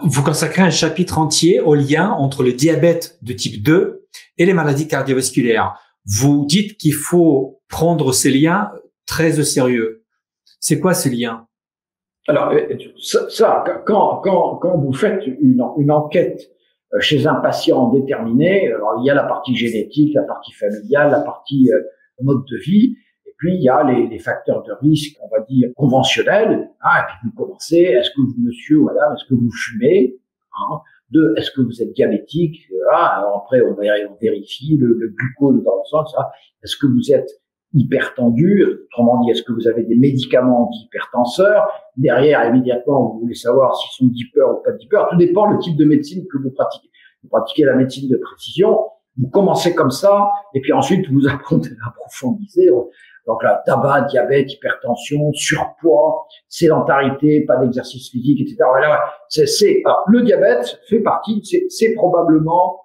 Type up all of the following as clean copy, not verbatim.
vous consacrez un chapitre entier au lien entre le diabète de type 2 et les maladies cardiovasculaires. Vous dites qu'il faut prendre ces liens très au sérieux. C'est quoi ce lien? Alors, quand vous faites une enquête chez un patient déterminé, alors il y a la partie génétique, la partie familiale, la partie mode de vie, et puis il y a les facteurs de risque, on va dire conventionnels. Et puis vous commencez, est-ce que vous, monsieur ou madame, est-ce que vous fumez? Deux, est-ce que vous êtes diabétique? Alors après, on vérifie le glucose dans le sang, ça. Est-ce que vous êtes hypertendu? Autrement dit, est-ce que vous avez des médicaments antihypertenseurs? Derrière, immédiatement, vous voulez savoir s'ils sont dipeurs ou pas dipeurs. Tout dépend le type de médecine que vous pratiquez. Vous pratiquez la médecine de précision, vous commencez comme ça, et puis ensuite, vous approfondissez. Donc là, tabac, diabète, hypertension, surpoids, sédentarité, pas d'exercice physique, etc. Voilà, alors, le diabète fait partie, c'est probablement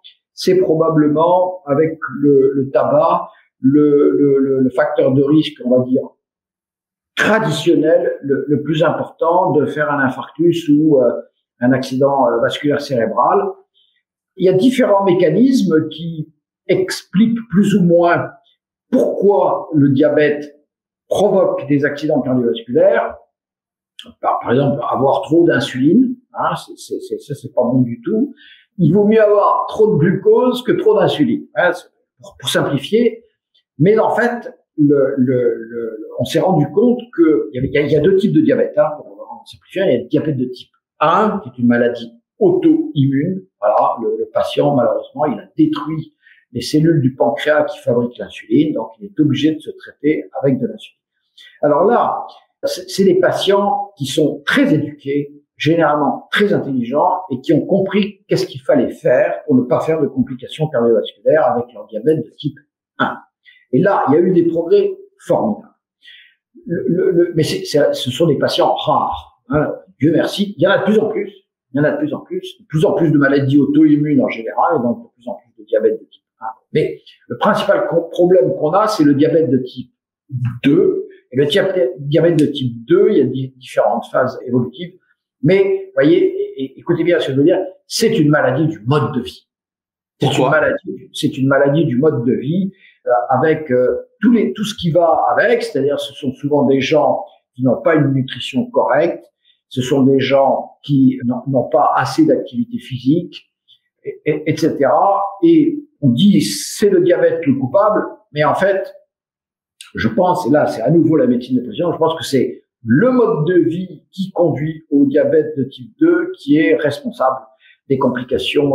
avec le tabac, le facteur de risque, on va dire, traditionnel, le plus important de faire un infarctus ou un accident vasculaire cérébral. Il y a différents mécanismes qui expliquent plus ou moins pourquoi le diabète provoque des accidents cardiovasculaires. Par exemple, avoir trop d'insuline, ça c'est pas bon du tout. Il vaut mieux avoir trop de glucose que trop d'insuline, pour simplifier. Mais en fait, on s'est rendu compte qu'il y a deux types de diabète. Pour simplifier, il y a le diabète de type 1, qui est une maladie auto-immune. Voilà, le patient, malheureusement, il a détruit les cellules du pancréas qui fabriquent l'insuline, donc il est obligé de se traiter avec de l'insuline. Alors là, c'est des patients qui sont très éduqués, généralement très intelligents, et qui ont compris qu'est-ce qu'il fallait faire pour ne pas faire de complications cardiovasculaires avec leur diabète de type 1. Et là, il y a eu des progrès formidables. Mais ce sont des patients rares. Dieu merci. Il y en a de plus en plus. De plus en plus de maladies auto-immunes en général, et donc de plus en plus de diabète de type 1. Mais le principal problème qu'on a, c'est le diabète de type 2. Et le diabète de type 2, il y a différentes phases évolutives. Mais, voyez, écoutez bien ce que je veux dire, c'est une maladie du mode de vie. C'est une maladie du mode de vie, avec tout ce qui va avec, c'est-à-dire ce sont souvent des gens qui n'ont pas une nutrition correcte, ce sont des gens qui n'ont pas assez d'activité physique, etc. Et on dit c'est le diabète le coupable, mais en fait, je pense, et là c'est à nouveau la médecine de précision, je pense que c'est le mode de vie qui conduit au diabète de type 2 qui est responsable des complications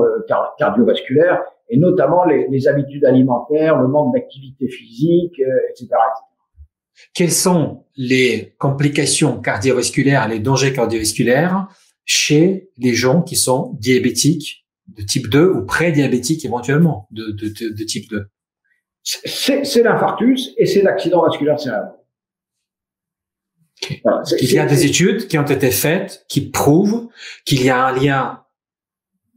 cardiovasculaires, et notamment les habitudes alimentaires, le manque d'activité physique, etc., etc. Quelles sont les complications cardiovasculaires, les dangers cardiovasculaires chez les gens qui sont diabétiques de type 2 ou prédiabétiques éventuellement de type 2? C'est l'infarctus et c'est l'accident vasculaire cérébral. Okay. Voilà, il y a des études qui ont été faites qui prouvent qu'il y a un lien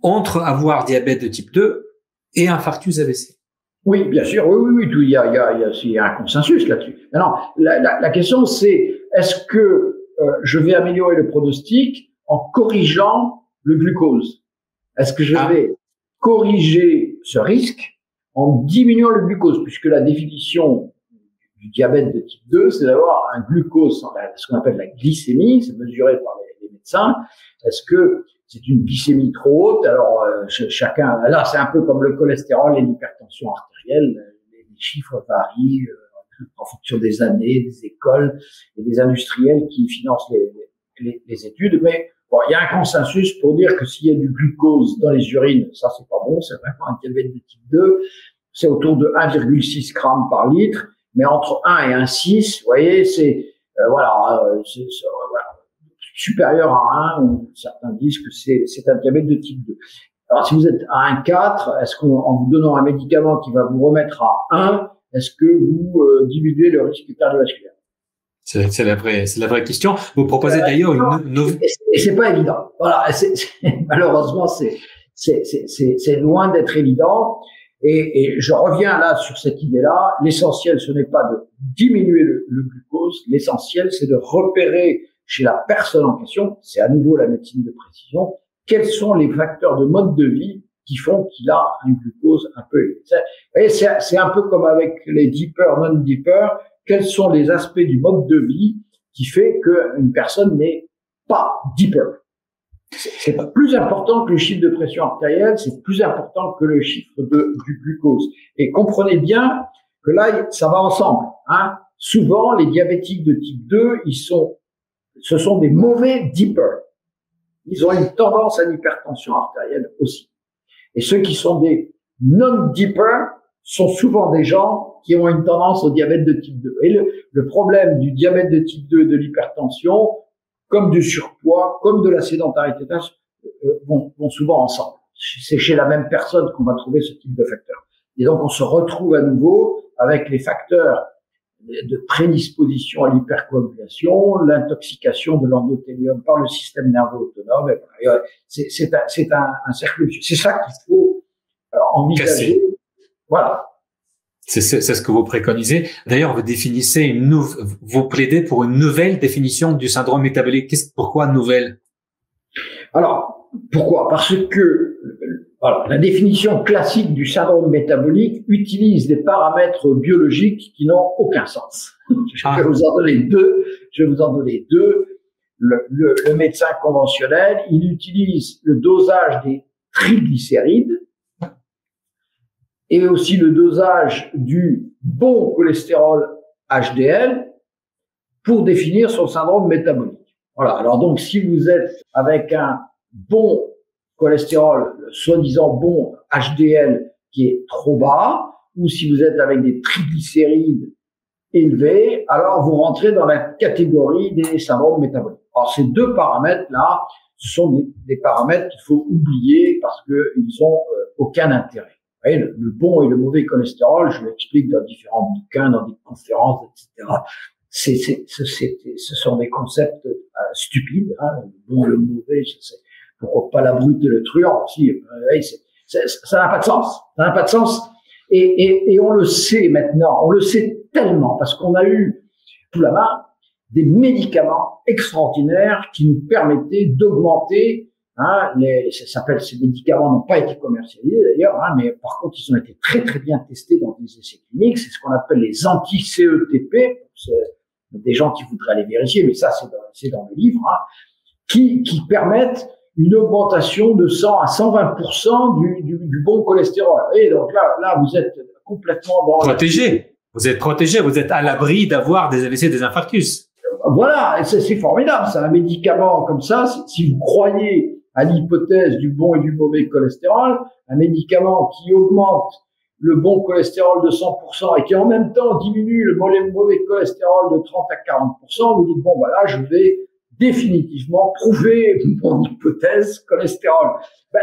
entre avoir diabète de type 2 et infarctus AVC. Oui, bien sûr, oui, il y a un consensus là-dessus. Maintenant, la question c'est, est-ce que je vais améliorer le pronostic en corrigeant le glucose? Est-ce que je vais corriger ce risque en diminuant le glucose? Puisque la définition du diabète de type 2, c'est d'avoir un glucose, ce qu'on appelle la glycémie, c'est mesuré par les médecins. Est-ce que c'est une glycémie trop haute? Alors, chacun, là, c'est un peu comme le cholestérol et l'hypertension artérielle. Les chiffres varient en fonction des années, des écoles et des industriels qui financent les études. Mais bon, il y a un consensus pour dire que s'il y a du glucose dans les urines, ça, c'est pas bon. C'est vraiment un diabète de type 2. C'est autour de 1,6 grammes par litre. Mais entre 1 et 1,6, vous voyez, c'est, voilà, supérieur à 1, ou certains disent que c'est un diabète de type 2. Alors, si vous êtes à 1,4, est-ce qu'en vous donnant un médicament qui va vous remettre à 1, est-ce que vous diminuez le risque cardiovasculaire? C'est la vraie question. Vous proposez d'ailleurs une et c'est pas évident. Voilà, malheureusement, c'est loin d'être évident. Et je reviens là sur cette idée-là. L'essentiel, ce n'est pas de diminuer le glucose. L'essentiel, c'est de repérer chez la personne en question, c'est à nouveau la médecine de précision, quels sont les facteurs de mode de vie qui font qu'il a un glucose un peu élevé. C'est un peu comme avec les deeper, non-deeper. Quels sont les aspects du mode de vie qui fait qu'une personne n'est pas deeper? C'est plus important que le chiffre de pression artérielle, c'est plus important que le chiffre du glucose. Et comprenez bien que là, ça va ensemble, hein. Souvent, les diabétiques de type 2, ce sont des mauvais deeper. Ils ont une tendance à l'hypertension artérielle aussi. Et ceux qui sont des non-deeper sont souvent des gens qui ont une tendance au diabète de type 2. Et le problème du diabète de type 2 et de l'hypertension, comme du surpoids, comme de la sédentarité, vont souvent ensemble. C'est chez la même personne qu'on va trouver ce type de facteurs. Et donc, on se retrouve à nouveau avec les facteurs de prédisposition à l'hypercoagulation, l'intoxication de l'endothélium par le système nerveux autonome. C'est un cercle vicieux. C'est ça qu'il faut envisager. Casser. Voilà. C'est ce que vous préconisez. D'ailleurs, vous plaidez pour une nouvelle définition du syndrome métabolique. Pourquoi nouvelle? Alors, pourquoi? Parce que la définition classique du syndrome métabolique utilise des paramètres biologiques qui n'ont aucun sens. Je vais vous en donner deux. Le médecin conventionnel, il utilise le dosage des triglycérides et aussi le dosage du bon cholestérol HDL pour définir son syndrome métabolique. Voilà. Alors donc, si vous êtes avec un bon cholestérol, soi-disant bon HDL qui est trop bas, ou si vous êtes avec des triglycérides élevés, alors vous rentrez dans la catégorie des syndromes métaboliques. Alors ces deux paramètres-là, ce sont des paramètres qu'il faut oublier parce qu'ils ont aucun intérêt. Vous voyez, le bon et le mauvais cholestérol, je l'explique dans différents bouquins, dans des conférences, etc. Ce sont des concepts stupides, hein, le bon et le mauvais, pourquoi pas la brute et le truand aussi. Ça n'a pas de sens. Ça n'a pas de sens. Et on le sait maintenant. On le sait tellement parce qu'on a eu sous la main des médicaments extraordinaires qui nous permettaient d'augmenter, ces médicaments n'ont pas été commercialisés d'ailleurs, mais par contre ils ont été très très bien testés dans des essais cliniques. C'est ce qu'on appelle les anti-CETP, des gens qui voudraient aller vérifier, mais ça c'est dans le livre, qui permettent une augmentation de 100 à 120% du bon cholestérol. Et donc là, vous êtes complètement dans protégé. Vous êtes protégé, vous êtes à l'abri d'avoir des AVC, des infarctus. Voilà, c'est formidable. C'est un médicament comme ça. Si vous croyez à l'hypothèse du bon et du mauvais cholestérol, un médicament qui augmente le bon cholestérol de 100% et qui en même temps diminue le mauvais cholestérol de 30 à 40%, vous dites, bon, voilà, je vais définitivement prouver mon hypothèse cholestérol.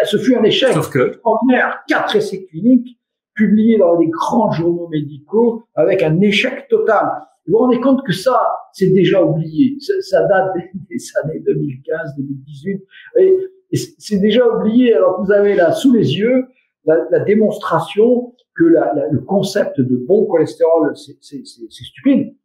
Ce fut un échec extraordinaire. 4 essais cliniques publiés dans des grands journaux médicaux avec un échec total. Vous vous rendez compte que ça, c'est déjà oublié. Ça date des années 2015, 2018. Et c'est déjà oublié alors que vous avez là sous les yeux la démonstration que le concept de bon cholestérol, c'est stupide.